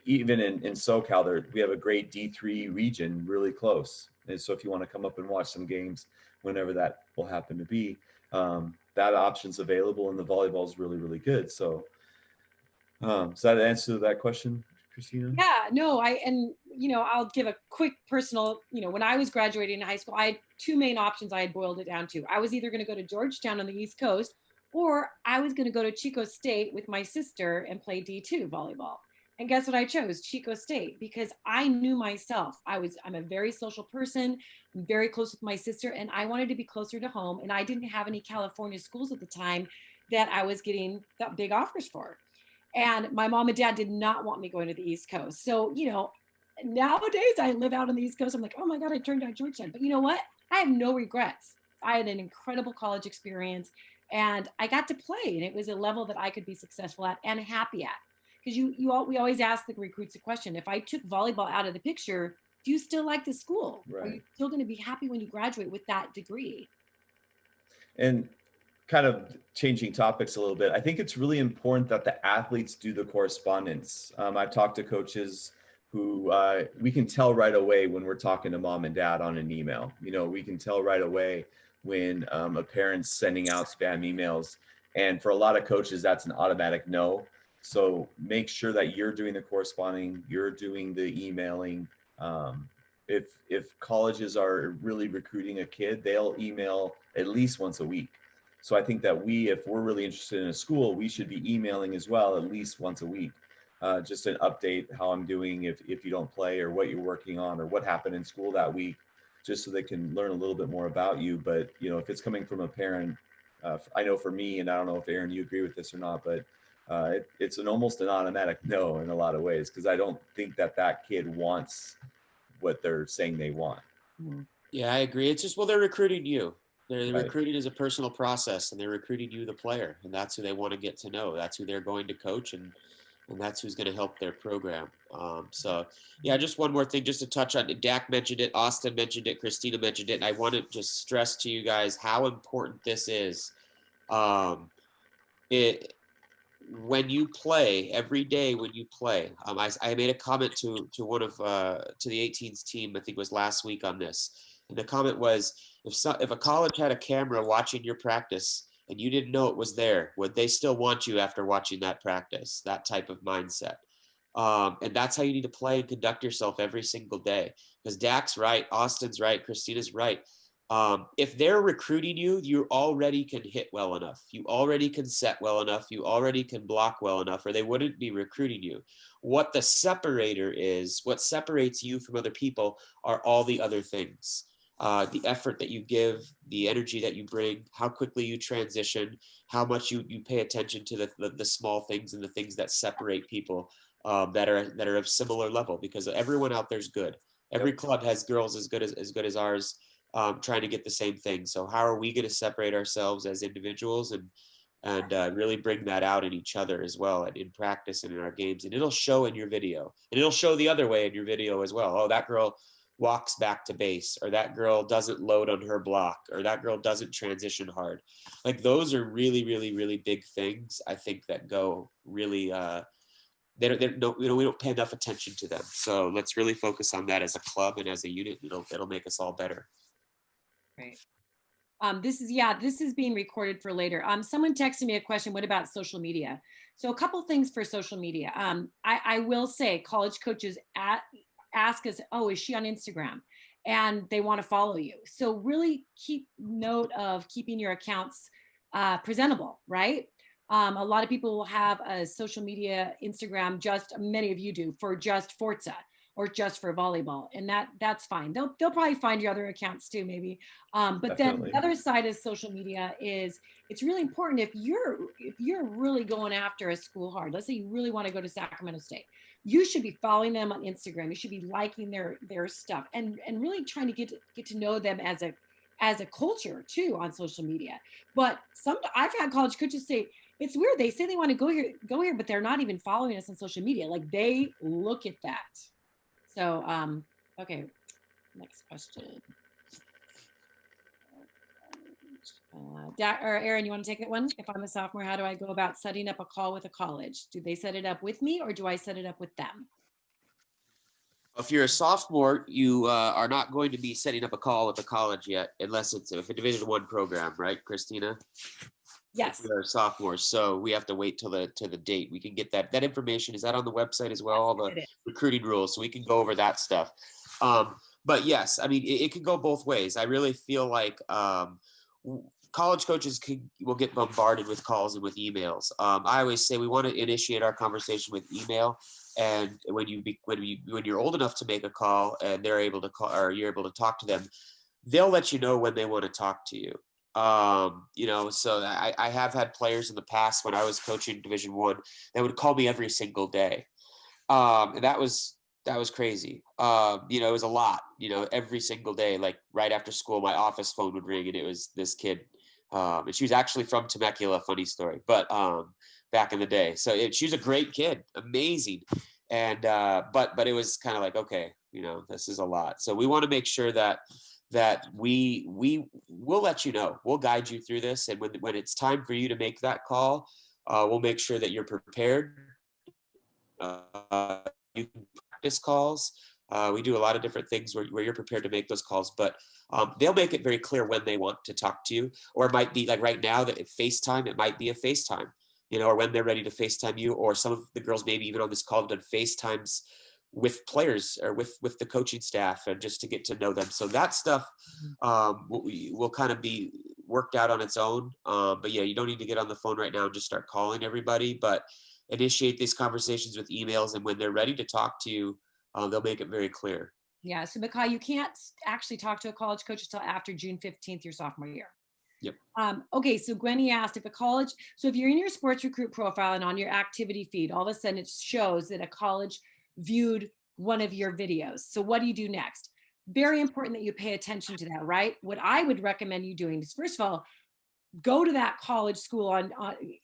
even in SoCal, we have a great D3 region really close. And so if you want to come up and watch some games, whenever that will happen to be, that option's available, and the volleyball is really, really good. So does that answer that question, Christina? Yeah, no, and I'll give a quick personal, when I was graduating in high school, I had two main options. I had boiled it down to. I was either going to go to Georgetown on the East Coast, or I was going to go to Chico State with my sister and play D2 volleyball. And guess what I chose? Chico State, because I knew myself. I'm a very social person. I'm very close with my sister, and I wanted to be closer to home. And I didn't have any California schools at the time that I was getting that big offers for. And my mom and dad did not want me going to the East Coast. So, nowadays I live out on the East Coast. I'm like, oh my God, I turned down Georgetown. But you know what? I have no regrets. I had an incredible college experience, and I got to play, and it was a level that I could be successful at and happy at. Because we always ask the recruits a question: if I took volleyball out of the picture, do you still like the school? Right. Are you still going to be happy when you graduate with that degree? And kind of changing topics a little bit, I think it's really important that the athletes do the correspondence. I've talked to coaches who we can tell right away when we're talking to mom and dad on an email. We can tell right away when a parent's sending out spam emails. And for a lot of coaches, that's an automatic no. So make sure that you're doing the corresponding, you're doing the emailing. If colleges are really recruiting a kid, they'll email at least once a week. So I think that if we're really interested in a school, we should be emailing as well at least once a week. Just an update how I'm doing if you don't play, or what you're working on, or what happened in school that week, just so they can learn a little bit more about you. But if it's coming from a parent, I know for me, and I don't know if Aaron, you agree with this or not, but it's almost an automatic no in a lot of ways, because I don't think that kid wants what they're saying they want. Yeah, I agree. It's just, well, they're recruiting you. They're Right. recruiting is a personal process, and they're recruiting you, the player, and that's who they want to get to know. That's who they're going to coach, and that's who's going to help their program. So yeah, just one more thing, just to touch on. Dak mentioned it, Austin mentioned it, Christina mentioned it, and I want to just stress to you guys how important this is. When you play every day, when you play, I made a comment to one of to the 18s team, I think it was last week, on this, and the comment was, if a college had a camera watching your practice and you didn't know it was there, would they still want you after watching that practice? That type of mindset. And that's how you need to play and conduct yourself every single day. Because Dak's right, Austin's right, Christina's right. If they're recruiting you, you already can hit well enough. You already can set well enough. You already can block well enough, or they wouldn't be recruiting you. What the separator is, what separates you from other people, are all the other things. The effort that you give, the energy that you bring, how quickly you transition, how much you pay attention to the small things and the things that separate people that are of similar level, because everyone out there is good. Every club has girls as good as ours, trying to get the same thing. So how are we going to separate ourselves as individuals and really bring that out in each other as well, and in practice and in our games? And it'll show in your video, and it'll show the other way in your video as well. Oh, that girl walks back to base, or that girl doesn't load on her block, or that girl doesn't transition hard. Like, those are really, really, really big things, I think, that go really, we don't pay enough attention to them. So let's really focus on that as a club and as a unit. It'll make us all better. Right. This is being recorded for later. Someone texted me a question: what about social media? So a couple things for social media. I will say, college coaches ask us, oh, is she on Instagram? And they want to follow you. So really keep note of keeping your accounts presentable, right? A lot of people will have a social media Instagram, many of you do, for just Forza or just for volleyball, and that's fine. They'll probably find your other accounts too, maybe. But Definitely. then the other side of social media is, it's really important, if you're really going after a school hard. Let's say you really want to go to Sacramento State, you should be following them on Instagram. You should be liking their stuff, and really trying to get to know them as as a culture too on social media. But I've had college coaches say, it's weird. They say they want to go here, but they're not even following us on social media. Like they look at that. So, okay, next question. Or Aaron, you want to take that one? If I'm a sophomore, how do I go about setting up a call with a college? Do they set it up with me or do I set it up with them? If you're a sophomore, you are not going to be setting up a call with a college yet, unless it's a Division I program, right, Christina? Yes. We are sophomores, so we have to wait till the date. We can get that information. Is that on the website as well? All the recruiting rules, so we can go over that stuff. But yes, I mean it can go both ways. I really feel like college coaches will get bombarded with calls and with emails. I always say we want to initiate our conversation with email, and when you're old enough to make a call and they're able to call or you're able to talk to them, they'll let you know when they want to talk to you. So I have had players in the past when I was coaching Division I that would call me every single day. And that was crazy. It was a lot, every single day, like right after school, my office phone would ring and it was this kid. And she was actually from Temecula, funny story, but back in the day. So she was a great kid, amazing. And but it was kind of like, okay, this is a lot. So we want to make sure that we'll let you know, we'll guide you through this. And when it's time for you to make that call, we'll make sure that you're prepared. You can practice calls. We do a lot of different things where you're prepared to make those calls, but they'll make it very clear when they want to talk to you, or it might be like right now that FaceTime, it might be a FaceTime, or when they're ready to FaceTime you, or some of the girls maybe even on this call have done FaceTimes with players or with the coaching staff and just to get to know them. So that stuff will kind of be worked out on its own. But yeah, you don't need to get on the phone right now and just start calling everybody, but initiate these conversations with emails. And when they're ready to talk to you, they'll make it very clear. Yeah. So Mekhi, you can't actually talk to a college coach until after June 15th, your sophomore year. Yep. Okay. So Gwenny asked so if you're in your sports recruit profile and on your activity feed, all of a sudden it shows that a college viewed one of your videos. So what do you do next? Very important that you pay attention to that, right? What I would recommend you doing is, first of all, go to that college school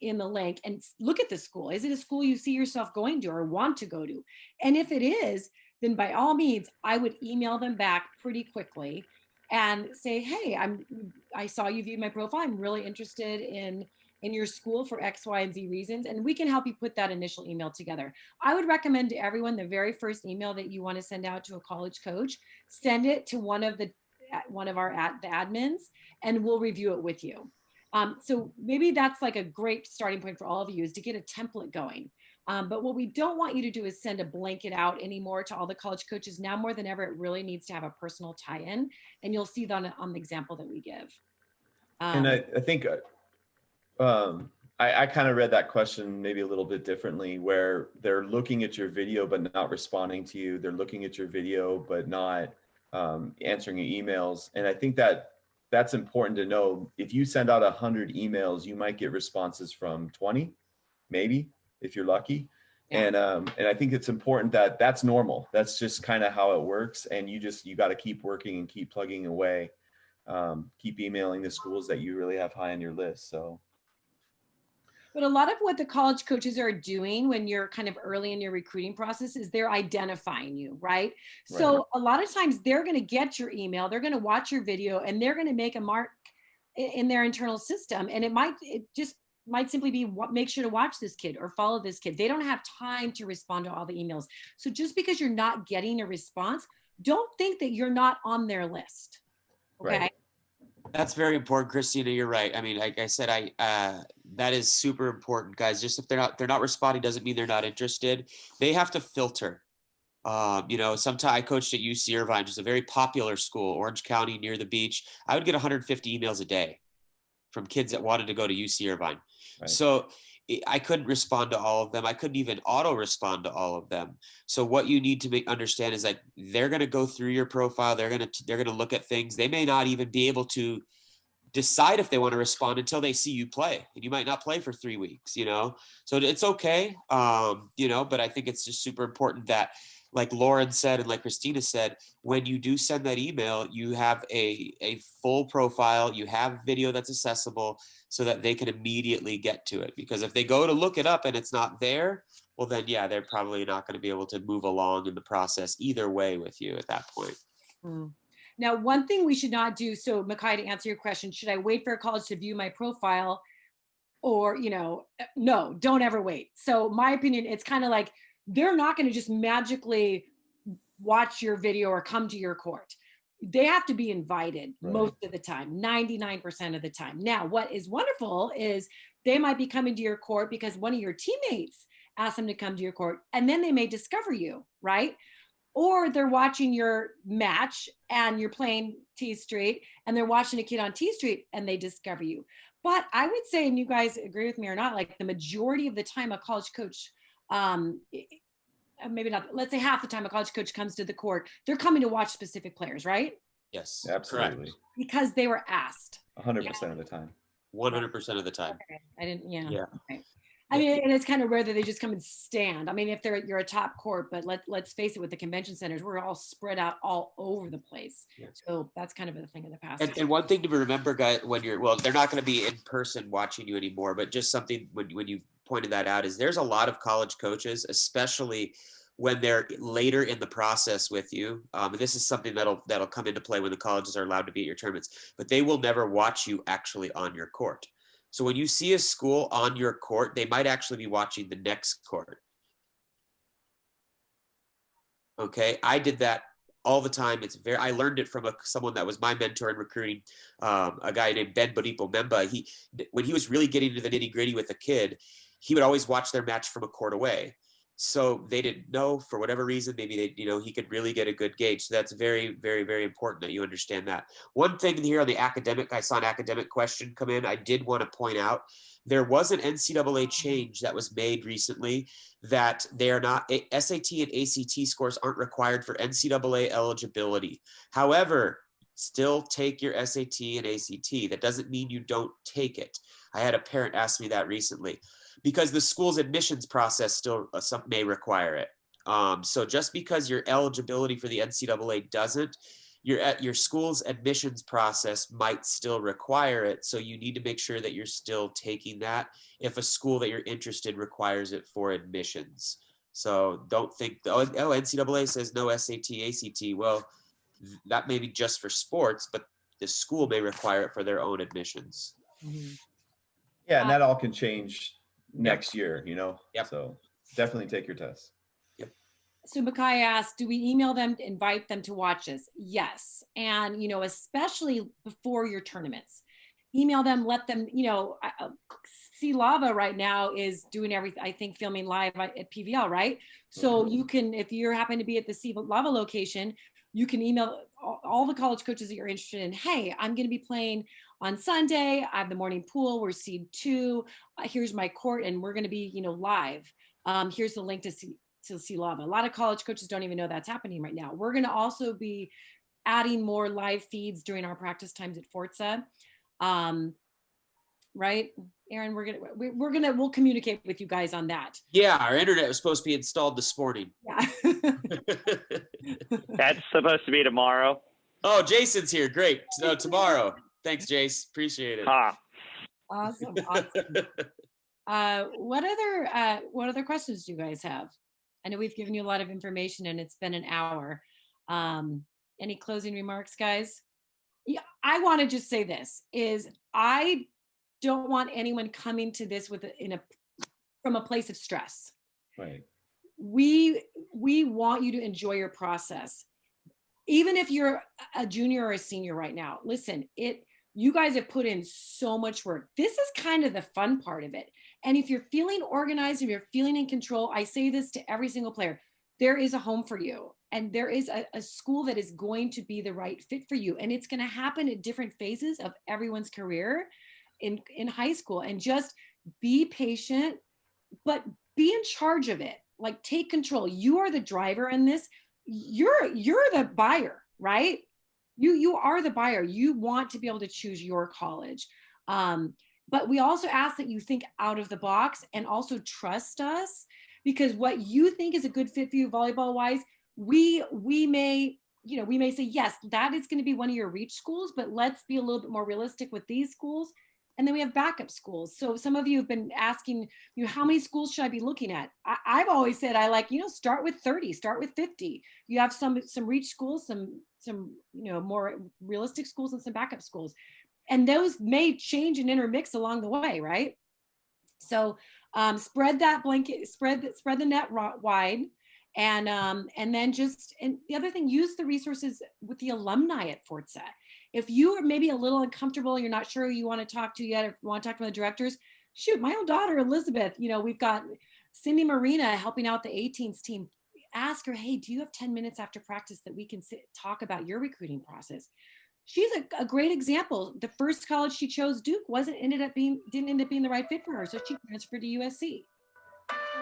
in the link and look at the school. Is it a school you see yourself going to or want to go to? And if it is, then by all means, I would email them back pretty quickly and say, hey, I saw you viewed my profile. I'm really interested in your school for X, Y, and Z reasons. And we can help you put that initial email together. I would recommend to everyone the very first email that you want to send out to a college coach, send it to one of the admins, and we'll review it with you. So maybe that's like a great starting point for all of you, is to get a template going. But what we don't want you to do is send a blanket out anymore to all the college coaches. Now more than ever, it really needs to have a personal tie-in, and you'll see that on the example that we give. And I think I kind of read that question maybe a little bit differently, where they're looking at your video but not responding to you. They're looking at your video but not answering your emails. And I think that's important to know. If you send out 100 emails, you might get responses from 20, maybe, if you're lucky. Yeah. And I think it's important that that's normal. That's just kind of how it works. And you got to keep working and keep plugging away. Keep emailing the schools that you really have high on your list. So. But a lot of what the college coaches are doing when you're kind of early in your recruiting process is they're identifying you, right? So a lot of times they're going to get your email, they're going to watch your video, and they're going to make a mark in their internal system. And it just might simply be, make sure to watch this kid or follow this kid. They don't have time to respond to all the emails. So just because you're not getting a response, don't think that you're not on their list. Okay. Right. That's very important, Christina. You're right. I mean, like I said, that is super important, guys. Just if they're not responding doesn't mean they're not interested. They have to filter. Sometimes I coached at UC Irvine, which is a very popular school, Orange County near the beach. I would get 150 emails a day from kids that wanted to go to UC Irvine. Right. So I couldn't respond to all of them. I couldn't even auto respond to all of them. So what you need to understand is that they're going to go through your profile. They're going to look at things. They may not even be able to decide if they want to respond until they see you play, and you might not play for 3 weeks, so it's okay. But I think it's just super important that like Lauren said and like Christina said, when you do send that email, you have a full profile, you have video that's accessible so that they can immediately get to it. Because if they go to look it up and it's not there, well then yeah, they're probably not going to be able to move along in the process either way with you at that point. Now, one thing we should not do, so Makai, to answer your question, should I wait for a college to view my profile? Or, no, don't ever wait. So my opinion, it's kind of like, they're not going to just magically watch your video or come to your court. They have to be invited most of the time, 99% of the time. Now, what is wonderful is they might be coming to your court because one of your teammates asked them to come to your court, and then they may discover you, right? Or they're watching your match and you're playing T Street and they're watching a kid on T Street and they discover you. But I would say, and you guys agree with me or not, like the majority of the time a college coach, maybe not, let's say half the time a college coach comes to the court, they're coming to watch specific players, right? Yes, Absolutely. correct. Because they were asked. 100% of the time. 100% of the time. Okay. I didn't, yeah. Yeah. Okay. I mean, and it's kind of rare that they just come and stand. I mean, if you're a top court, but let's face it, with the convention centers, we're all spread out all over the place. Yeah. So that's kind of a thing of the past. And one thing to remember, guys, when they're not going to be in person watching you anymore, but just something when you pointed that out is there's a lot of college coaches, especially when they're later in the process with you. And this is something that'll come into play when the colleges are allowed to be at your tournaments, but they will never watch you actually on your court. So when you see a school on your court, they might actually be watching the next court. Okay, I did that all the time. I learned it from someone that was my mentor in recruiting, a guy named Ben Bodipo Memba. When he was really getting into the nitty gritty with a kid, he would always watch their match from a court away. So they didn't know, for whatever reason, maybe he could really get a good gauge. So that's very, very, very important that you understand that. One thing here on the academic, I saw an academic question come in. I did want to point out, there was an NCAA change that was made recently that they are not, SAT and ACT scores aren't required for NCAA eligibility. However, still take your SAT and ACT. That doesn't mean you don't take it. I had a parent ask me that recently, because the school's admissions process still may require it. So just because your eligibility for the NCAA doesn't, your school's admissions process might still require it. So you need to make sure that you're still taking that if a school that you're interested requires it for admissions. So don't think, NCAA says no SAT, ACT. Well, that may be just for sports, but the school may require it for their own admissions. Mhm. Yeah, and that all can change next year, Yep. So definitely take your test. So Makai asked, do we email them to invite them to watch us? Yes. And, especially before your tournaments, email them, let them, See Lava right now is doing everything, I think, filming live at PVL, right? So you can, if you happen to be at the See Lava location, you can email all the college coaches that you're interested in. Hey, I'm going to be playing on Sunday. I have the morning pool. We're seed 2. Here's my court, and we're going to be, live. Here's the link to See Lava. A lot of college coaches don't even know that's happening right now. We're going to also be adding more live feeds during our practice times at Forza. Right, Aaron? We'll communicate with you guys on that. Yeah, our internet was supposed to be installed this morning. Yeah. That's supposed to be tomorrow. Oh, Jason's here. Great. So tomorrow. Thanks, Jace. Appreciate it. Awesome. What other questions do you guys have? I know we've given you a lot of information and it's been an hour. Any closing remarks, guys? Yeah, I want to just say this is I don't want anyone coming to this from a place of stress. Right. We want you to enjoy your process. Even if you're a junior or a senior right now, listen, you guys have put in so much work. This is kind of the fun part of it. And if you're feeling organized, if you're feeling in control, I say this to every single player, there is a home for you. And there is a school that is going to be the right fit for you. And it's going to happen at different phases of everyone's career in high school. And just be patient, but be in charge of it. Like, take control. You are the driver in this. You're the buyer, right? You are the buyer. You want to be able to choose your college. But we also ask that you think out of the box and also trust us, because what you think is a good fit for you volleyball wise, we may, we may say, yes, that is going to be one of your reach schools, but let's be a little bit more realistic with these schools. And then we have backup schools. So some of you have been asking, how many schools should I be looking at? I've always said, I like, start with 30, start with 50. You have some reach schools, some more realistic schools, and some backup schools. And those may change and intermix along the way, right? So spread that blanket, spread the net wide. And then and the other thing, use the resources with the alumni at Fort Set. If you are maybe a little uncomfortable, you're not sure who you want to talk to yet, or want to talk to the directors, shoot, my own daughter, Elizabeth, we've got Cindy Marina helping out the 18s team. Ask her, hey, do you have 10 minutes after practice that we can talk about your recruiting process? She's a great example. The first college she chose, Duke, didn't end up being the right fit for her. So she transferred to USC.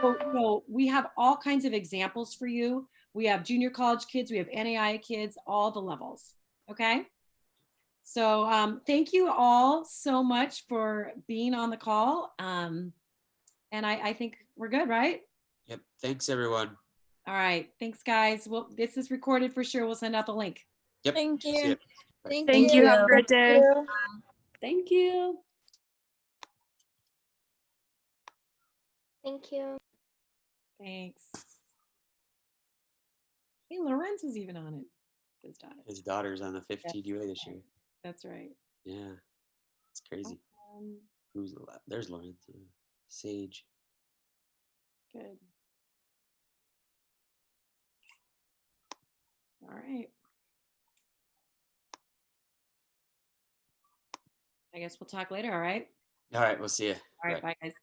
So, we have all kinds of examples for you. We have junior college kids, we have NAIA kids, all the levels. Okay. So thank you all so much for being on the call. And I think we're good, right? Yep. Thanks, everyone. All right. Thanks, guys. Well, this is recorded for sure. We'll send out the link. Yep. Thank See ya. you. Bye. Thank you. Have a great day. Thank you. Thank you. Thanks. Hey, Lorenz was even on it. His daughter. His daughter's on the 15 UA this year. That's right. Yeah. It's crazy. There's Lauren. Sage. Good. All right. I guess we'll talk later. All right. All right. We'll see you. All right. Bye, guys.